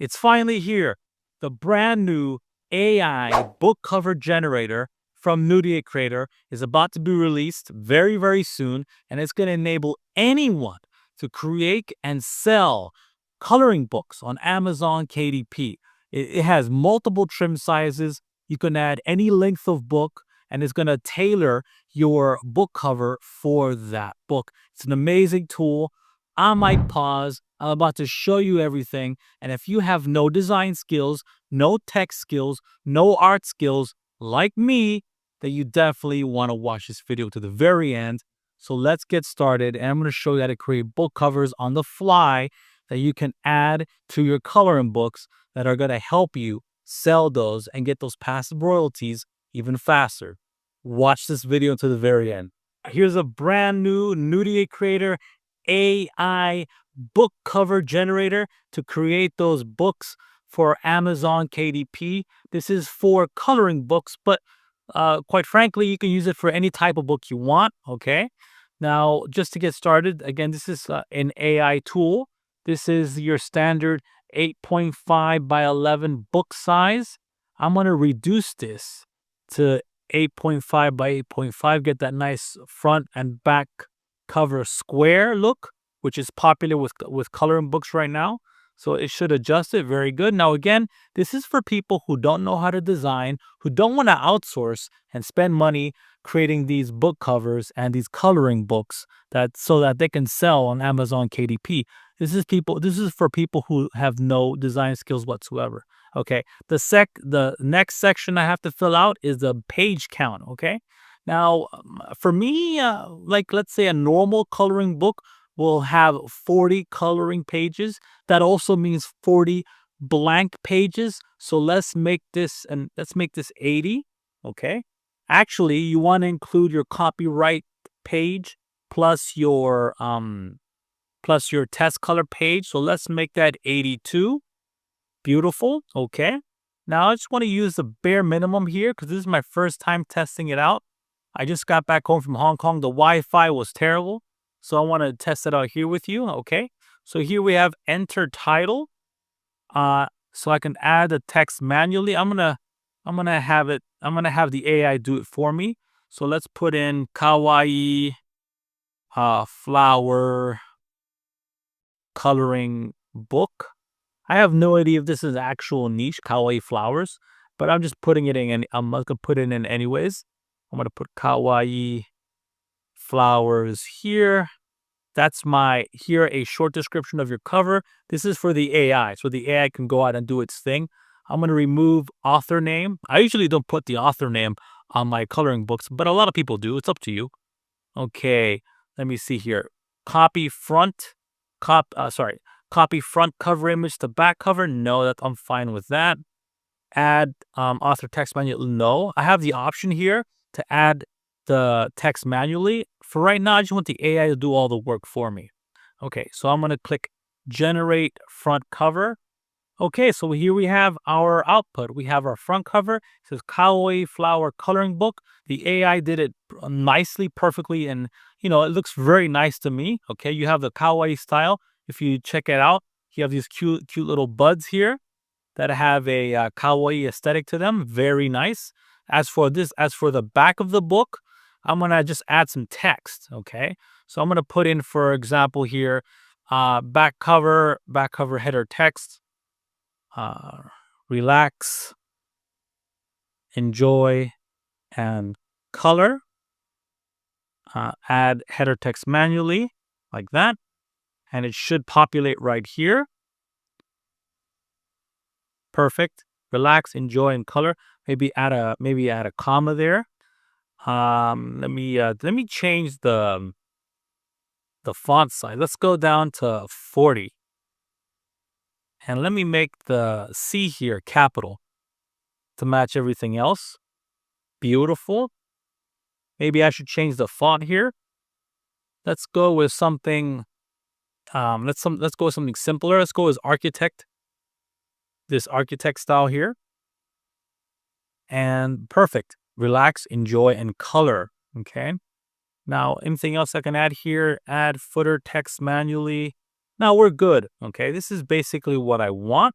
It's finally here. The brand new AI book cover generator from Nurie Creator is about to be released very, very soon, and it's going to enable anyone to create and sell coloring books on Amazon KDP. It has multiple trim sizes. You can add any length of book, and it's going to tailor your book cover for that book. It's an amazing tool. I might pause. I'm about to show you everything. And if you have no design skills, no tech skills, no art skills like me, then you definitely want to watch this video to the very end. So let's get started. And I'm going to show you how to create book covers on the fly that you can add to your coloring books that are going to help you sell those and get those passive royalties even faster. Watch this video to the very end. Here's a brand new Nurie Creator AI book cover generator to create those books for Amazon KDP. This is for coloring books, but quite frankly, you can use it for any type of book you want. Okay. Now, just to get started, again, this is an AI tool. This is your standard 8.5 by 11 book size. I'm going to reduce this to 8.5 by 8.5, get that nice front and back cover square look, which is popular with coloring books right now. So it should adjust it very good. Now, again, this is for people who don't know how to design, who don't want to outsource and spend money creating these book covers and these coloring books so that they can sell on Amazon KDP. This is for people who have no design skills whatsoever. Okay. The next section I have to fill out is the page count. Okay. Now, for me, like let's say a normal coloring book will have 40 coloring pages. That also means 40 blank pages. So let's make this 80. Okay. Actually, you want to include your copyright page plus your test color page. So let's make that 82. Beautiful. Okay. Now I just want to use the bare minimum here because this is my first time testing it out. I just got back home from Hong Kong. The Wi-Fi was terrible. So I want to test it out here with you. Okay. So here we have enter title. So I can add the text manually. I'm gonna have the AI do it for me. So let's put in Kawaii flower coloring book. I have no idea if this is actual niche Kawaii flowers, but I'm just putting it in and I'm gonna put it in anyways. I'm gonna put Kawaii flowers here. That's here a short description of your cover. This is for the AI, so the AI can go out and do its thing. I'm gonna remove author name. I usually don't put the author name on my coloring books, but a lot of people do. It's up to you. Okay, let me see here. Copy front cover image to back cover. No, I'm fine with that. Add author text manually. No, I have the option here to add the text manually. For right now, I just want the AI to do all the work for me. Okay, so I'm going to click generate front cover. Okay, so here we have our output. We have our front cover. It says Kawaii flower coloring book. The AI did it nicely, perfectly, and it looks very nice to me. Okay, you have the Kawaii style. If you check it out, you have these cute little buds here that have a Kawaii aesthetic to them. Very nice. As for the back of the book, I'm going to just add some text. Okay, so I'm going to put in, for example, here, back cover header text. Relax, enjoy, and color. Add header text manually like that, and it should populate right here. Perfect. Relax, enjoy, and color. Maybe add a comma there. Let me change the font size. Let's go down to 40. And let me make the C here capital to match everything else. Beautiful. Maybe I should change the font here. Let's go with something. Let's go with something simpler. Let's go with architect. This architect style here. And perfect. Relax, enjoy, and color. Okay. Now, anything else I can add here? Add footer text manually. Now we're good. Okay. This is basically what I want.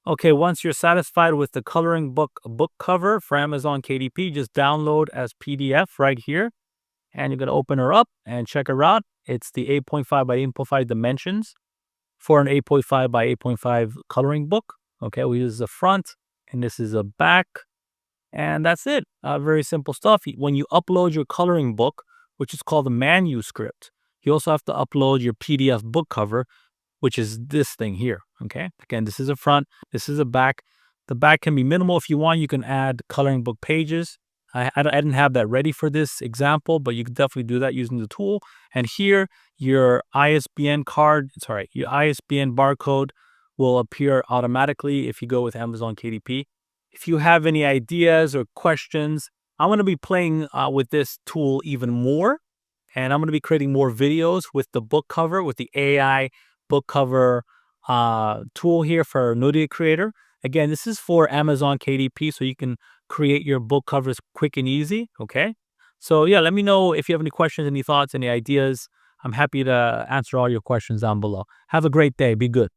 Okay, once you're satisfied with the coloring book cover for Amazon KDP, just download as PDF right here. And you're going to open her up and check her out. It's the 8.5 by 8.5 dimensions for an 8.5 by 8.5 coloring book. Okay, we use the front and this is a back. And that's it. Very simple stuff. When you upload your coloring book, which is called the manuscript, you also have to upload your PDF book cover, which is this thing here. Okay. Again, this is a front. This is a back. The back can be minimal. If you want, you can add coloring book pages. I didn't have that ready for this example, but you can definitely do that using the tool. And here, your ISBN your ISBN barcode will appear automatically if you go with Amazon KDP. If you have any ideas or questions, I'm going to be playing with this tool even more. And I'm going to be creating more videos with the book cover, with the AI book cover tool here for Nurie Creator. Again, this is for Amazon KDP, so you can create your book covers quick and easy. Okay. So yeah, let me know if you have any questions, any thoughts, any ideas. I'm happy to answer all your questions down below. Have a great day. Be good.